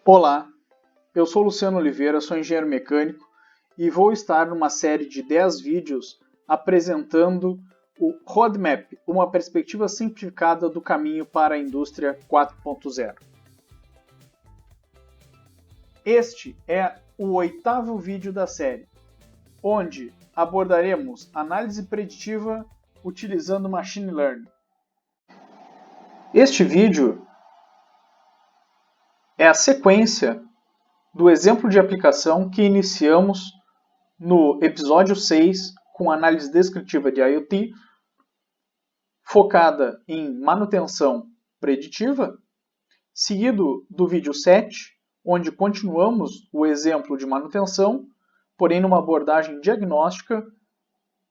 Olá, eu sou Luciano Oliveira, sou engenheiro mecânico e vou estar numa série de 10 vídeos apresentando o Roadmap, uma perspectiva simplificada do caminho para a indústria 4.0. Este é o 8º vídeo da série, onde abordaremos análise preditiva utilizando Machine Learning. Este vídeo é a sequência do exemplo de aplicação que iniciamos no episódio 6 com análise descritiva de IoT, focada em manutenção preditiva, seguido do vídeo 7, onde continuamos o exemplo de manutenção, porém numa abordagem diagnóstica,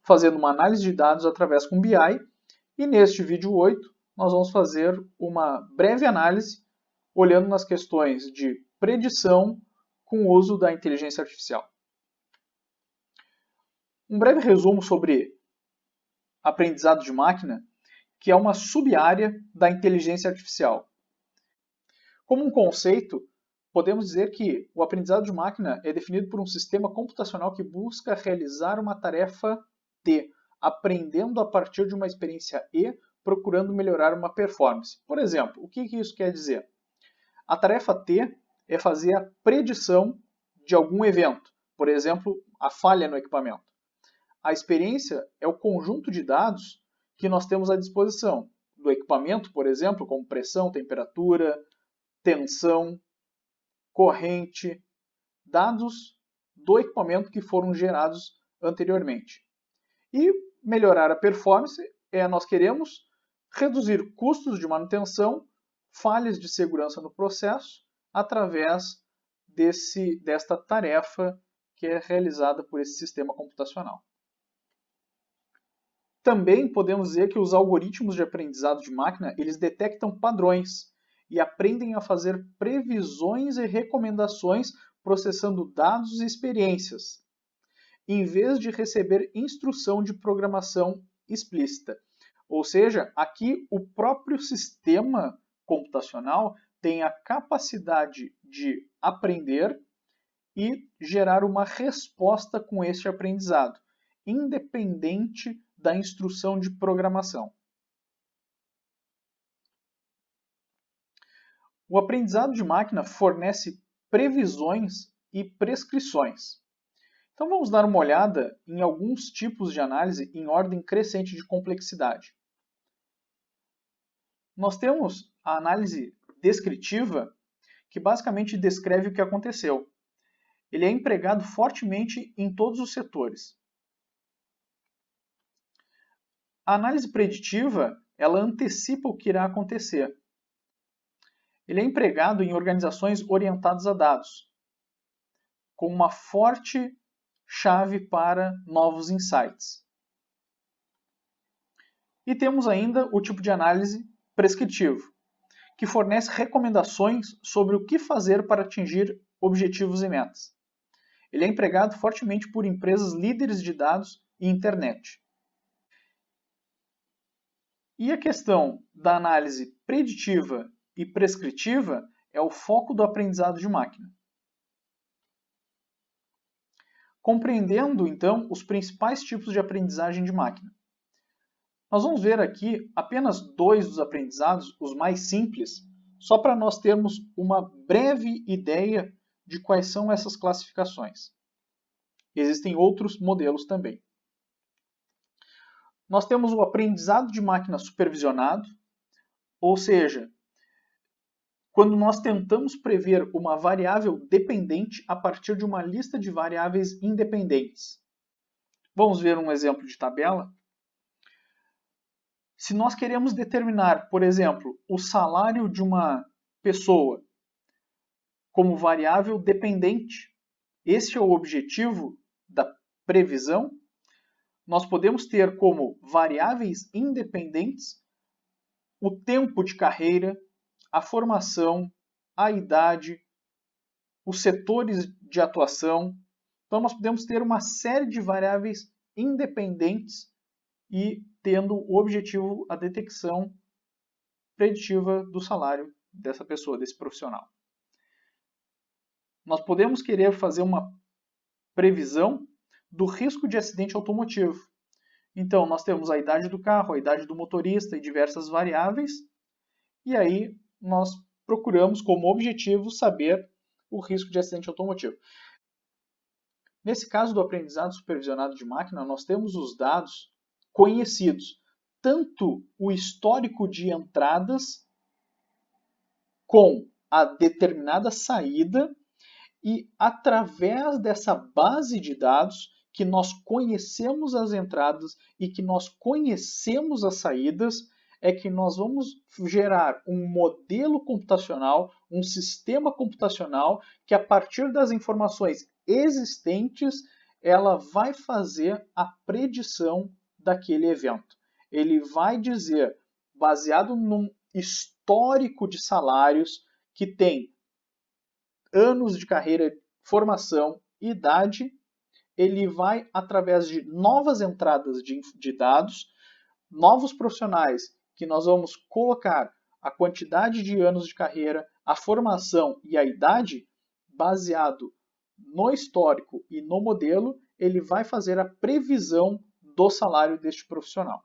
fazendo uma análise de dados através com BI, e neste vídeo 8 nós vamos fazer uma breve análise olhando nas questões de predição com o uso da inteligência artificial. Um breve resumo sobre aprendizado de máquina, que é uma sub-área da inteligência artificial. Como um conceito, podemos dizer que o aprendizado de máquina é definido por um sistema computacional que busca realizar uma tarefa T, aprendendo a partir de uma experiência E, procurando melhorar uma performance. Por exemplo, o que isso quer dizer? A tarefa T é fazer a predição de algum evento, por exemplo, a falha no equipamento. A experiência é o conjunto de dados que nós temos à disposição do equipamento, por exemplo, como pressão, temperatura, tensão, corrente, dados do equipamento que foram gerados anteriormente. E melhorar a performance nós queremos reduzir custos de manutenção, falhas de segurança no processo, através desta tarefa que é realizada por esse sistema computacional. Também podemos dizer que os algoritmos de aprendizado de máquina, eles detectam padrões e aprendem a fazer previsões e recomendações processando dados e experiências, em vez de receber instrução de programação explícita. Ou seja, aqui o próprio sistema computacional tem a capacidade de aprender e gerar uma resposta com este aprendizado, independente da instrução de programação. O aprendizado de máquina fornece previsões e prescrições. Então vamos dar uma olhada em alguns tipos de análise em ordem crescente de complexidade. Nós temos a análise descritiva, que basicamente descreve o que aconteceu. Ele é empregado fortemente em todos os setores. A análise preditiva, ela antecipa o que irá acontecer. Ele é empregado em organizações orientadas a dados, com uma forte chave para novos insights. E temos ainda o tipo de análise prescritivo, que fornece recomendações sobre o que fazer para atingir objetivos e metas. Ele é empregado fortemente por empresas líderes de dados e internet. E a questão da análise preditiva e prescritiva é o foco do aprendizado de máquina. Compreendendo, então, os principais tipos de aprendizagem de máquina. Nós vamos ver aqui apenas 2 dos aprendizados, os mais simples, só para nós termos uma breve ideia de quais são essas classificações. Existem outros modelos também. Nós temos o aprendizado de máquina supervisionado, ou seja, quando nós tentamos prever uma variável dependente a partir de uma lista de variáveis independentes. Vamos ver um exemplo de tabela? Se nós queremos determinar, por exemplo, o salário de uma pessoa como variável dependente, esse é o objetivo da previsão, nós podemos ter como variáveis independentes o tempo de carreira, a formação, a idade, os setores de atuação. Então nós podemos ter uma série de variáveis independentes e tendo o objetivo a detecção preditiva do salário dessa pessoa, desse profissional. nós podemos querer fazer uma previsão do risco de acidente automotivo. Então, nós temos a idade do carro, a idade do motorista e diversas variáveis, e aí nós procuramos como objetivo saber o risco de acidente automotivo. Nesse caso do aprendizado supervisionado de máquina, nós temos os dados conhecidos, tanto o histórico de entradas com a determinada saída, e através dessa base de dados que nós conhecemos as entradas e que nós conhecemos as saídas, é que nós vamos gerar um modelo computacional, um sistema computacional que, a partir das informações existentes, ela vai fazer a predição daquele evento. Ele vai dizer, baseado num histórico de salários que tem anos de carreira, formação, idade, ele vai, através de novas entradas de dados, novos profissionais, que nós vamos colocar a quantidade de anos de carreira, a formação e a idade, baseado no histórico e no modelo, ele vai fazer a previsão do salário deste profissional.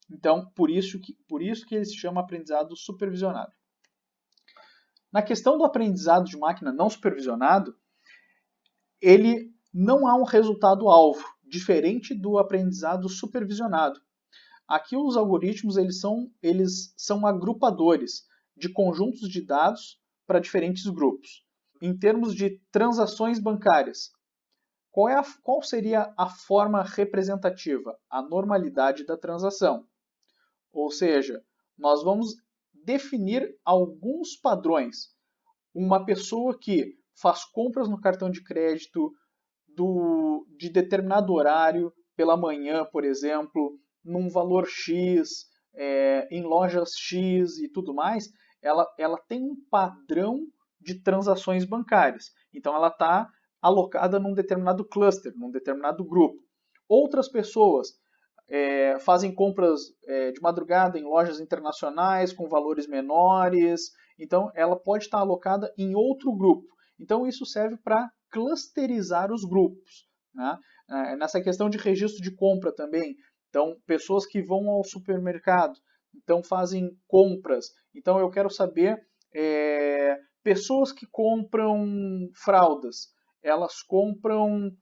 Então, por isso que ele se chama aprendizado supervisionado. Na questão do aprendizado de máquina não supervisionado, ele não há um resultado-alvo, diferente do aprendizado supervisionado. Aqui os algoritmos eles são agrupadores de conjuntos de dados para diferentes grupos. Em termos de transações bancárias, qual seria a forma representativa? A normalidade da transação. Ou seja, nós vamos definir alguns padrões. Uma pessoa que faz compras no cartão de crédito de determinado horário, pela manhã, por exemplo, num valor X, em lojas X e tudo mais, ela tem um padrão de transações bancárias. Então, ela está alocada num determinado cluster, num determinado grupo. Outras pessoas fazem compras de madrugada em lojas internacionais com valores menores. Então, ela pode estar alocada em outro grupo. Então, isso serve para clusterizar os grupos, né? Nessa questão de registro de compra também. Então, pessoas que vão ao supermercado, então fazem compras. Então, eu quero saber pessoas que compram fraldas. Elas compram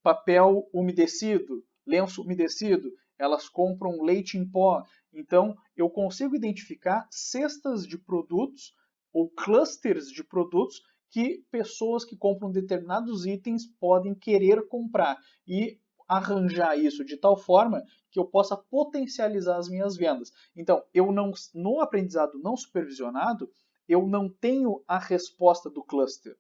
papel umedecido, lenço umedecido, elas compram leite em pó. Então, eu consigo identificar cestas de produtos ou clusters de produtos que pessoas que compram determinados itens podem querer comprar e arranjar isso de tal forma que eu possa potencializar as minhas vendas. Então, no aprendizado não supervisionado, eu não tenho a resposta do cluster.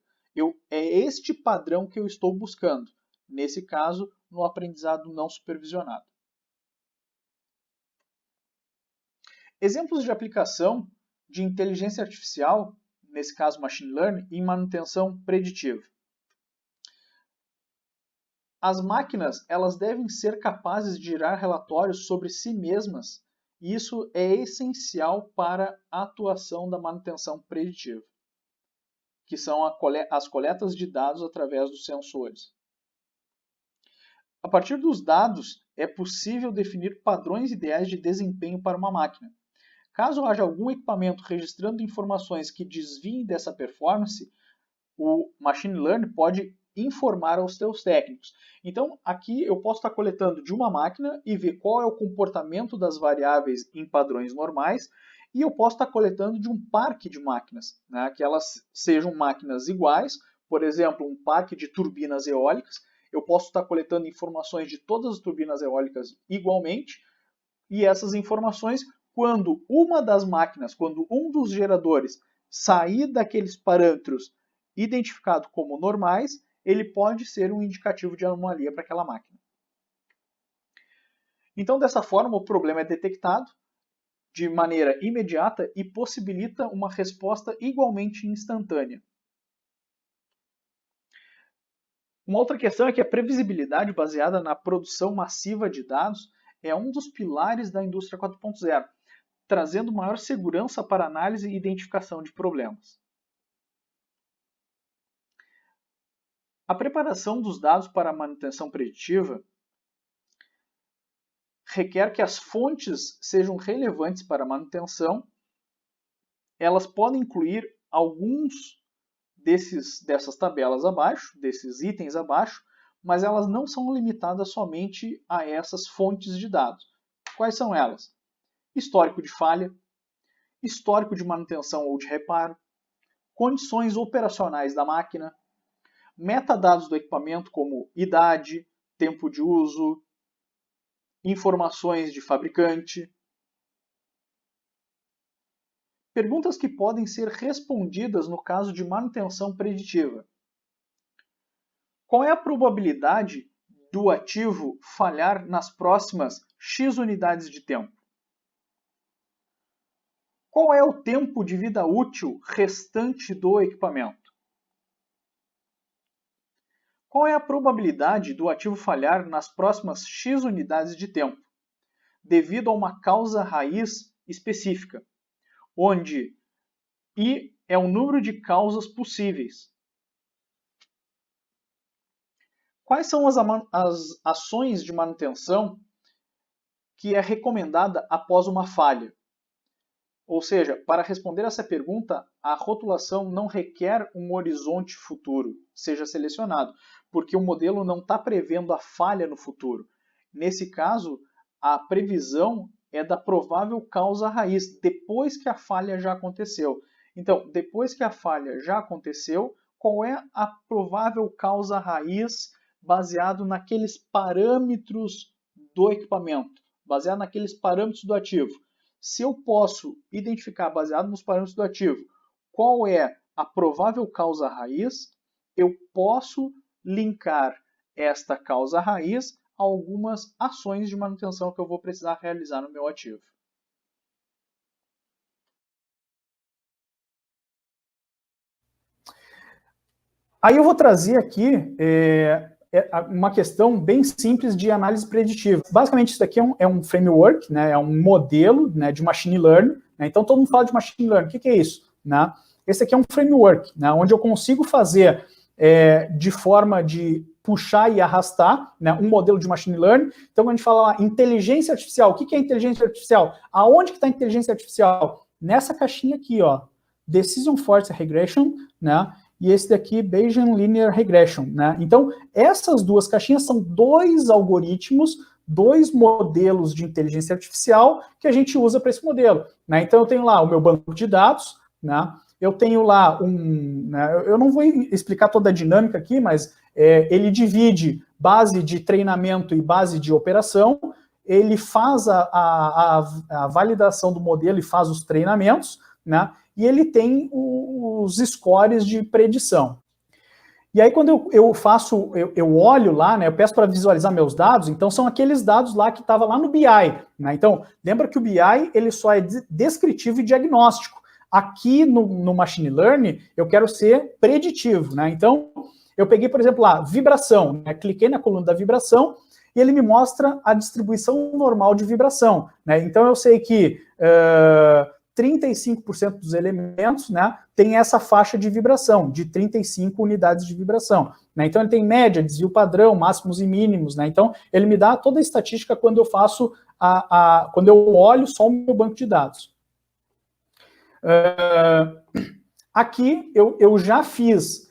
É este padrão que eu estou buscando. Nesse caso, no aprendizado não supervisionado. Exemplos de aplicação de inteligência artificial, nesse caso machine learning, em manutenção preditiva. As máquinas elas devem ser capazes de gerar relatórios sobre si mesmas, e isso é essencial para a atuação da manutenção preditiva, que são as coletas de dados através dos sensores. A partir dos dados, é possível definir padrões ideais de desempenho para uma máquina. Caso haja algum equipamento registrando informações que desviem dessa performance, o Machine Learning pode informar aos seus técnicos. Então, aqui eu posso estar coletando de uma máquina e ver qual é o comportamento das variáveis em padrões normais, e eu posso estar coletando de um parque de máquinas, né, que elas sejam máquinas iguais, por exemplo, um parque de turbinas eólicas. Eu posso estar coletando informações de todas as turbinas eólicas igualmente, e essas informações, quando uma das máquinas, quando um dos geradores sair daqueles parâmetros identificados como normais, ele pode ser um indicativo de anomalia para aquela máquina. Então, dessa forma, o problema é detectado de maneira imediata e possibilita uma resposta igualmente instantânea. Uma outra questão é que a previsibilidade baseada na produção massiva de dados é um dos pilares da indústria 4.0, trazendo maior segurança para análise e identificação de problemas. A preparação dos dados para a manutenção preditiva requer que as fontes sejam relevantes para a manutenção. Elas podem incluir alguns dessas tabelas abaixo, desses itens abaixo, mas elas não são limitadas somente a essas fontes de dados. Quais são elas? Histórico de falha, histórico de manutenção ou de reparo, condições operacionais da máquina, metadados do equipamento como idade, tempo de uso, informações de fabricante. Perguntas que podem ser respondidas no caso de manutenção preditiva. Qual é a probabilidade do ativo falhar nas próximas X unidades de tempo? Qual é o tempo de vida útil restante do equipamento? Qual é a probabilidade do ativo falhar nas próximas X unidades de tempo, devido a uma causa raiz específica, onde I é o número de causas possíveis? Quais são as ações de manutenção que é recomendada após uma falha? Ou seja, para responder essa pergunta, a rotulação não requer um horizonte futuro seja selecionado, porque o modelo não está prevendo a falha no futuro. Nesse caso, a previsão é da provável causa raiz, depois que a falha já aconteceu. Então, depois que a falha já aconteceu, qual é a provável causa raiz baseado naqueles parâmetros do equipamento, baseado naqueles parâmetros do ativo? Se eu posso identificar, baseado nos parâmetros do ativo, qual é a provável causa raiz, eu posso linkar esta causa raiz a algumas ações de manutenção que eu vou precisar realizar no meu ativo. Aí eu vou trazer aqui uma questão bem simples de análise preditiva. Basicamente, isso aqui é um framework, né, é um modelo, né, de machine learning. Né, então, todo mundo fala de machine learning. O que é isso? Né? Esse aqui é um framework, né, onde eu consigo fazer de forma de puxar e arrastar, né, um modelo de machine learning. Então, quando a gente fala lá, inteligência artificial, o que é inteligência artificial? Aonde que está a inteligência artificial? Nessa caixinha aqui, ó, Decision Force Regression, né? E esse daqui, Bayesian Linear Regression, né? Então, essas duas caixinhas são dois algoritmos, dois modelos de inteligência artificial que a gente usa para esse modelo, né? Então, eu tenho lá o meu banco de dados, né? Eu tenho lá né? Eu não vou explicar toda a dinâmica aqui, mas ele divide base de treinamento e base de operação, ele faz a validação do modelo e faz os treinamentos, né? E ele tem os scores de predição. E aí, quando eu olho lá, né, eu peço para visualizar meus dados, então são aqueles dados lá que estavam lá no BI. Né? Então, lembra que o BI ele só é descritivo e diagnóstico. Aqui no Machine Learning, eu quero ser preditivo. Né? Então, eu peguei, por exemplo, lá, vibração. Né? Cliquei na coluna da vibração e ele me mostra a distribuição normal de vibração. Né? Então, eu sei que 35% dos elementos, né, tem essa faixa de vibração, de 35 unidades de vibração. Né? Então, ele tem média, desvio padrão, máximos e mínimos. Né? Então, ele me dá toda a estatística quando eu faço quando eu olho só o meu banco de dados. Aqui, eu já fiz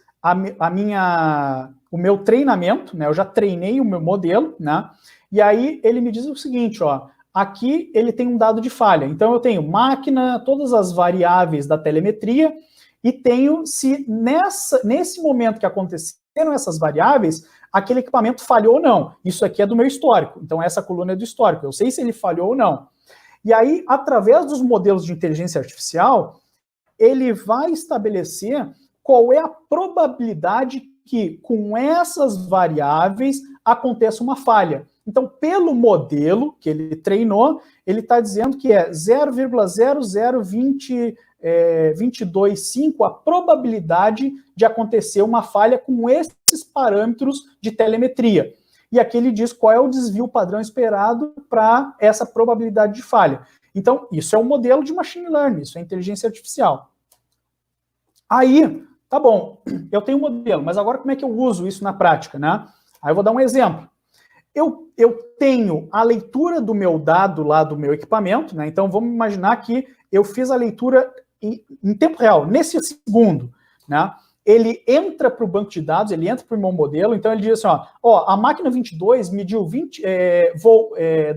o meu treinamento, né? Eu já treinei o meu modelo, né? E aí, ele me diz o seguinte, ó, aqui ele tem um dado de falha. Então, eu tenho máquina, todas as variáveis da telemetria, e tenho se nesse momento que aconteceram essas variáveis, aquele equipamento falhou ou não. Isso aqui é do meu histórico. Então, essa coluna é do histórico. Eu sei se ele falhou ou não. E aí, através dos modelos de inteligência artificial, ele vai estabelecer qual é a probabilidade que, com essas variáveis, aconteça uma falha. Então, pelo modelo que ele treinou, ele está dizendo que é 0,00225 a probabilidade de acontecer uma falha com esses parâmetros de telemetria. E aqui ele diz qual é o desvio padrão esperado para essa probabilidade de falha. Então, isso é um modelo de machine learning, isso é inteligência artificial. Aí, tá bom, eu tenho um modelo, mas agora como é que eu uso isso na prática, né? Aí eu vou dar um exemplo. Eu tenho a leitura do meu dado lá do meu equipamento, né? Então vamos imaginar que eu fiz a leitura em tempo real, nesse segundo, né? Ele entra para o banco de dados, ele entra para o meu modelo, então ele diz assim, ó, a máquina 22 mediu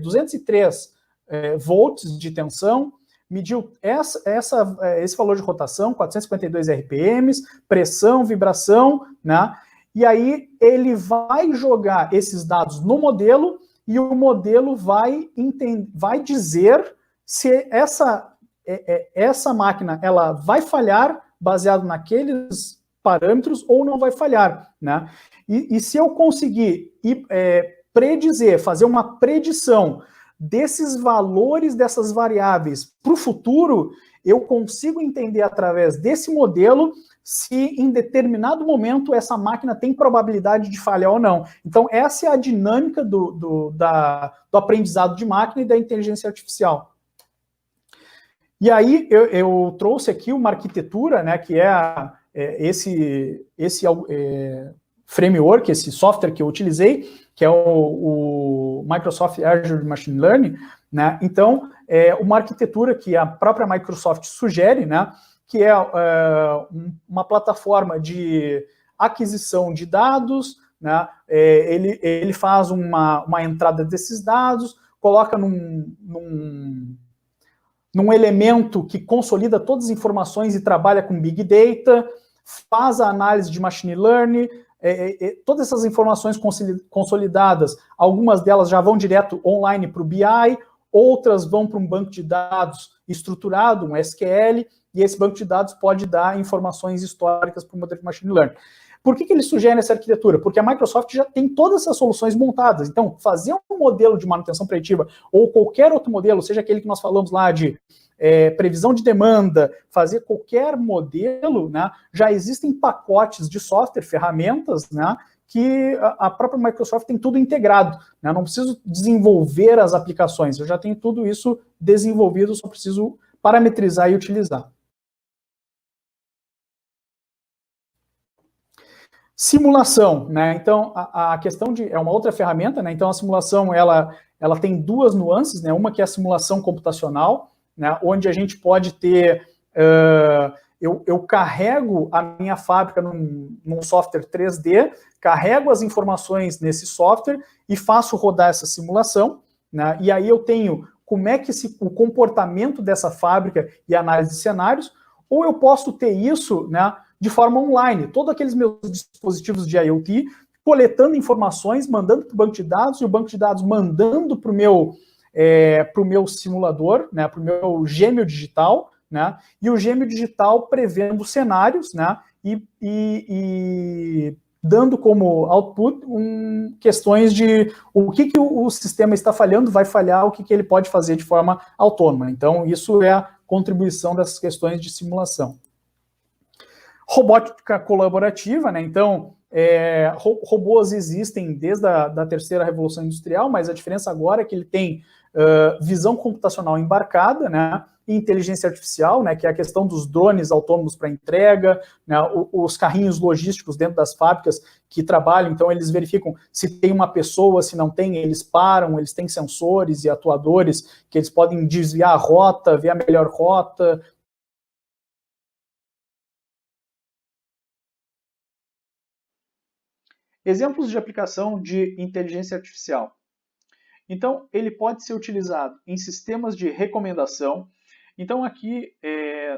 203 volts de tensão, mediu esse valor de rotação, 452 RPMs, pressão, vibração, né? E aí ele vai jogar esses dados no modelo e o modelo vai dizer se essa máquina ela vai falhar baseado naqueles parâmetros ou não vai falhar, né? E se eu conseguir predizer, fazer uma predição desses valores dessas variáveis para o futuro, eu consigo entender através desse modelo se em determinado momento essa máquina tem probabilidade de falhar ou não. Então, essa é a dinâmica do aprendizado de máquina e da inteligência artificial. E aí, eu trouxe aqui uma arquitetura, né, que é esse framework, esse software que eu utilizei, que é o Microsoft Azure Machine Learning, né? Então, é uma arquitetura que a própria Microsoft sugere, né, que é uma plataforma de aquisição de dados, né? Ele faz uma entrada desses dados, coloca num elemento que consolida todas as informações e trabalha com Big Data, faz a análise de Machine Learning, todas essas informações consolidadas, algumas delas já vão direto online para o BI, outras vão para um banco de dados estruturado, um SQL, e esse banco de dados pode dar informações históricas para o modelo de Machine Learning. Por que ele sugere essa arquitetura? Porque a Microsoft já tem todas essas soluções montadas. Então, fazer um modelo de manutenção preditiva ou qualquer outro modelo, seja aquele que nós falamos lá de previsão de demanda, fazer qualquer modelo, né, já existem pacotes de software, ferramentas, né, que a própria Microsoft tem tudo integrado. Né, não preciso desenvolver as aplicações, eu já tenho tudo isso desenvolvido, só preciso parametrizar e utilizar. Simulação, né? Então, a questão é uma outra ferramenta, né? Então, a simulação, ela tem duas nuances, né? Uma que é a simulação computacional, né? Onde a gente pode ter... eu carrego a minha fábrica num software 3D, carrego as informações nesse software e faço rodar essa simulação, né? E aí eu tenho como é que o comportamento dessa fábrica e análise de cenários, ou eu posso ter isso, né, de forma online, todos aqueles meus dispositivos de IoT, coletando informações, mandando para o banco de dados, e o banco de dados mandando para o meu simulador, né, para o meu gêmeo digital, né, e o gêmeo digital prevendo cenários, né, e dando como output questões de o que o sistema está falhando, vai falhar, o que ele pode fazer de forma autônoma. Então, isso é a contribuição dessas questões de simulação. Robótica colaborativa, né? Então, robôs existem desde a terceira revolução industrial, mas a diferença agora é que ele tem visão computacional embarcada, né? E inteligência artificial, né? Que é a questão dos drones autônomos para entrega, né? Os carrinhos logísticos dentro das fábricas que trabalham, então eles verificam se tem uma pessoa, se não tem, eles param, eles têm sensores e atuadores que eles podem desviar a rota, ver a melhor rota. Exemplos de aplicação de inteligência artificial. Então, ele pode ser utilizado em sistemas de recomendação. Então, aqui,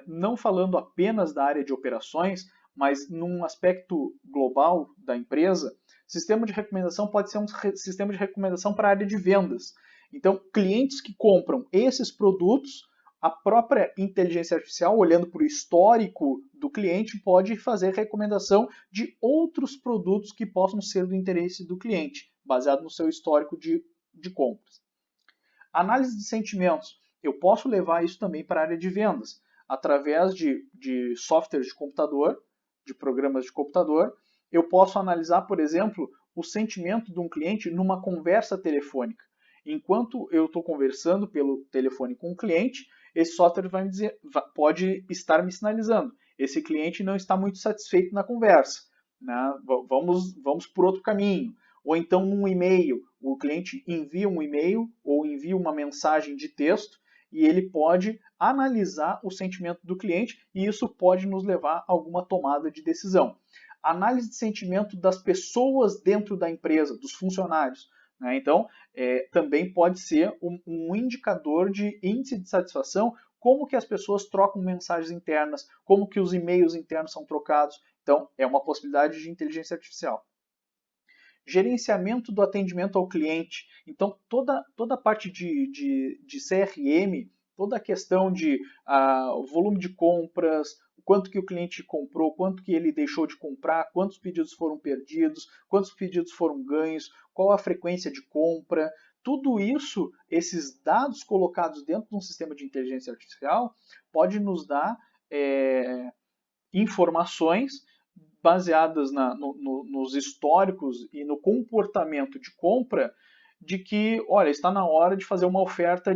não falando apenas da área de operações, mas num aspecto global da empresa, sistema de recomendação pode ser um sistema de recomendação para a área de vendas. Então, clientes que compram esses produtos, a própria inteligência artificial, olhando para o histórico do cliente, pode fazer recomendação de outros produtos que possam ser do interesse do cliente, baseado no seu histórico de compras. Análise de sentimentos. Eu posso levar isso também para a área de vendas, através de softwares de computador, de programas de computador. Eu posso analisar, por exemplo, o sentimento de um cliente numa conversa telefônica. Enquanto eu estou conversando pelo telefone com o cliente, esse software vai me dizer, pode estar me sinalizando. esse cliente não está muito satisfeito na conversa, né? Vamos por outro caminho. Ou então num e-mail, o cliente envia um e-mail ou envia uma mensagem de texto e ele pode analisar o sentimento do cliente e isso pode nos levar a alguma tomada de decisão. Análise de sentimento das pessoas dentro da empresa, dos funcionários, né? Então, também pode ser um indicador de índice de satisfação, como que as pessoas trocam mensagens internas, como que os e-mails internos são trocados. Então, é uma possibilidade de inteligência artificial. Gerenciamento do atendimento ao cliente. Então, toda a parte de CRM, toda a questão de volume de compras, quanto que o cliente comprou, quanto que ele deixou de comprar, quantos pedidos foram perdidos, quantos pedidos foram ganhos, qual a frequência de compra. Tudo isso, esses dados colocados dentro de um sistema de inteligência artificial, pode nos dar informações baseadas nos históricos e no comportamento de compra de que, olha, está na hora de fazer uma oferta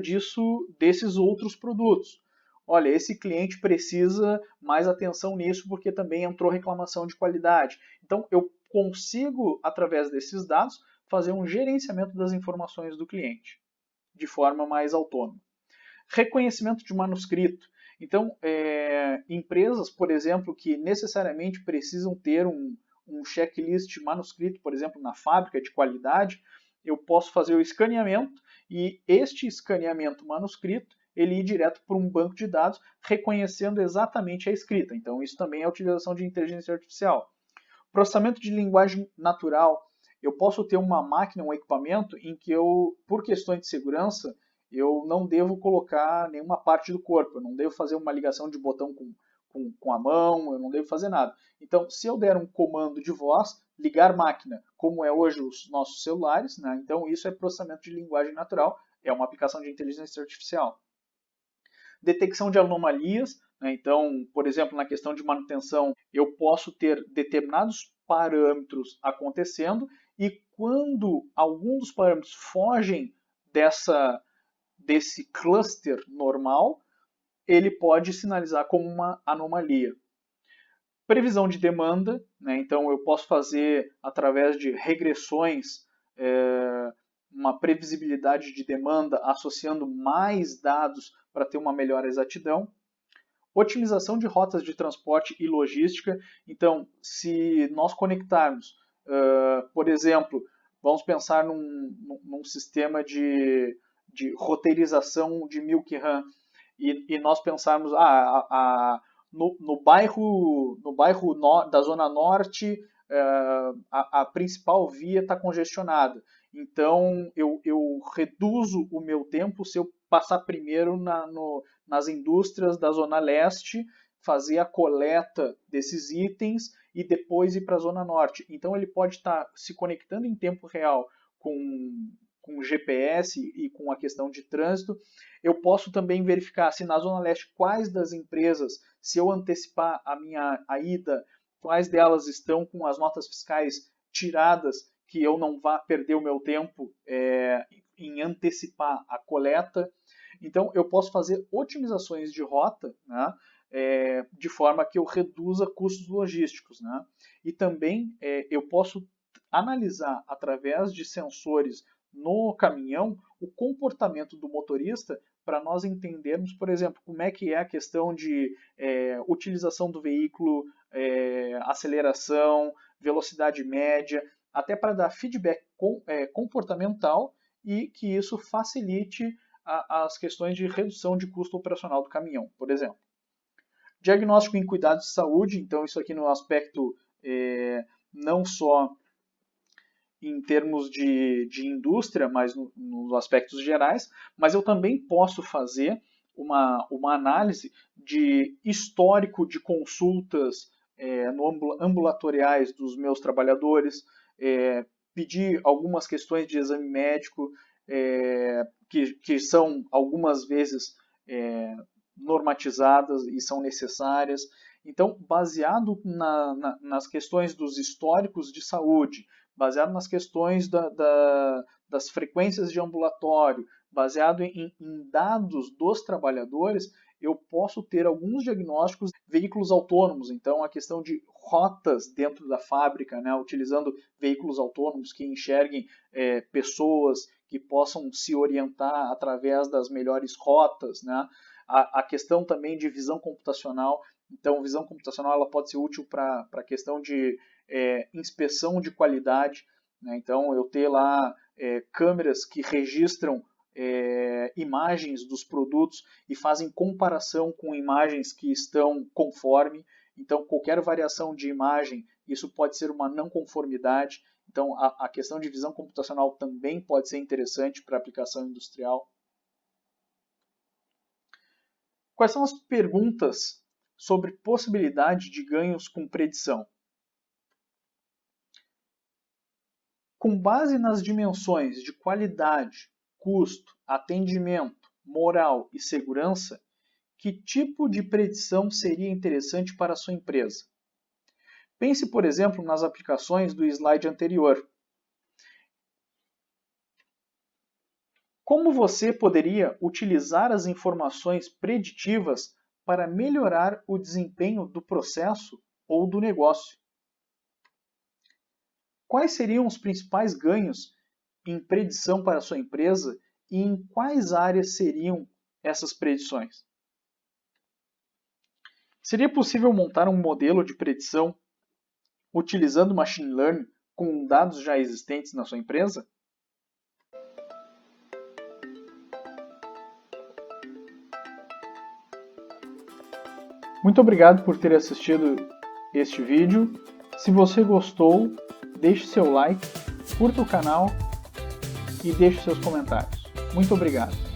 desses outros produtos. Olha, esse cliente precisa mais atenção nisso porque também entrou reclamação de qualidade. Então, eu consigo, através desses dados, fazer um gerenciamento das informações do cliente de forma mais autônoma. Reconhecimento de manuscrito. Então, empresas, por exemplo, que necessariamente precisam ter um checklist manuscrito, por exemplo, na fábrica de qualidade, eu posso fazer o escaneamento e este escaneamento manuscrito ele ir direto para um banco de dados reconhecendo exatamente a escrita. Então, isso também é a utilização de inteligência artificial. Processamento de linguagem natural. Eu posso ter uma máquina, um equipamento em que eu, por questões de segurança, eu não devo colocar nenhuma parte do corpo, eu não devo fazer uma ligação de botão com a mão, eu não devo fazer nada. Então, se eu der um comando de voz, ligar máquina, como é hoje os nossos celulares, né? Então isso é processamento de linguagem natural, é uma aplicação de inteligência artificial. Detecção de anomalias, né? Então, por exemplo, na questão de manutenção, eu posso ter determinados parâmetros acontecendo e quando algum dos parâmetros fogem desse cluster normal, ele pode sinalizar como uma anomalia. Previsão de demanda, né? Então eu posso fazer através de regressões uma previsibilidade de demanda associando mais dados para ter uma melhor exatidão. Otimização de rotas de transporte e logística. Então, se nós conectarmos, por exemplo, vamos pensar num sistema de roteirização de Milk Run e nós pensarmos no bairro da Zona Norte a principal via está congestionada. Então eu reduzo o meu tempo se eu passar primeiro nas indústrias da Zona Leste, fazer a coleta desses itens e depois ir para a Zona Norte. Então ele pode estar se conectando em tempo real com GPS e com a questão de trânsito. Eu posso também verificar se na Zona Leste quais das empresas, se eu antecipar a ida, quais delas estão com as notas fiscais tiradas, que eu não vá perder o meu tempo em antecipar a coleta. Então, eu posso fazer otimizações de rota, né, de forma que eu reduza custos logísticos. Né? E também eu posso analisar, através de sensores no caminhão, o comportamento do motorista para nós entendermos, por exemplo, como é que é a questão de utilização do veículo, aceleração, velocidade média, até para dar feedback comportamental e que isso facilite as questões de redução de custo operacional do caminhão, por exemplo. Diagnóstico em cuidados de saúde, então isso aqui no aspecto não só em termos de indústria, mas nos aspectos gerais, mas eu também posso fazer uma análise de histórico de consultas ambulatoriais dos meus trabalhadores, pedir algumas questões de exame médico que são algumas vezes normatizadas e são necessárias. Então, baseado nas questões dos históricos de saúde, baseado nas questões das frequências de ambulatório, baseado em dados dos trabalhadores, eu posso ter alguns diagnósticos de veículos autônomos, então a questão de rotas dentro da fábrica, né, utilizando veículos autônomos que enxerguem pessoas, que possam se orientar através das melhores rotas, né, a questão também de visão computacional. Então, visão computacional ela pode ser útil para a questão de inspeção de qualidade, né? Então, eu ter lá câmeras que registram imagens dos produtos e fazem comparação com imagens que estão conforme. Então, qualquer variação de imagem, isso pode ser uma não conformidade. Então, a questão de visão computacional também pode ser interessante para aplicação industrial. Quais são as perguntas sobre possibilidade de ganhos com predição? Com base nas dimensões de qualidade, custo, atendimento, moral e segurança, que tipo de predição seria interessante para a sua empresa? Pense, por exemplo, nas aplicações do slide anterior. Como você poderia utilizar as informações preditivas para melhorar o desempenho do processo ou do negócio? Quais seriam os principais ganhos em predição para a sua empresa e em quais áreas seriam essas predições? Seria possível montar um modelo de predição utilizando machine learning com dados já existentes na sua empresa? Muito obrigado por ter assistido este vídeo. Se você gostou, deixe seu like, curta o canal e deixe seus comentários. Muito obrigado.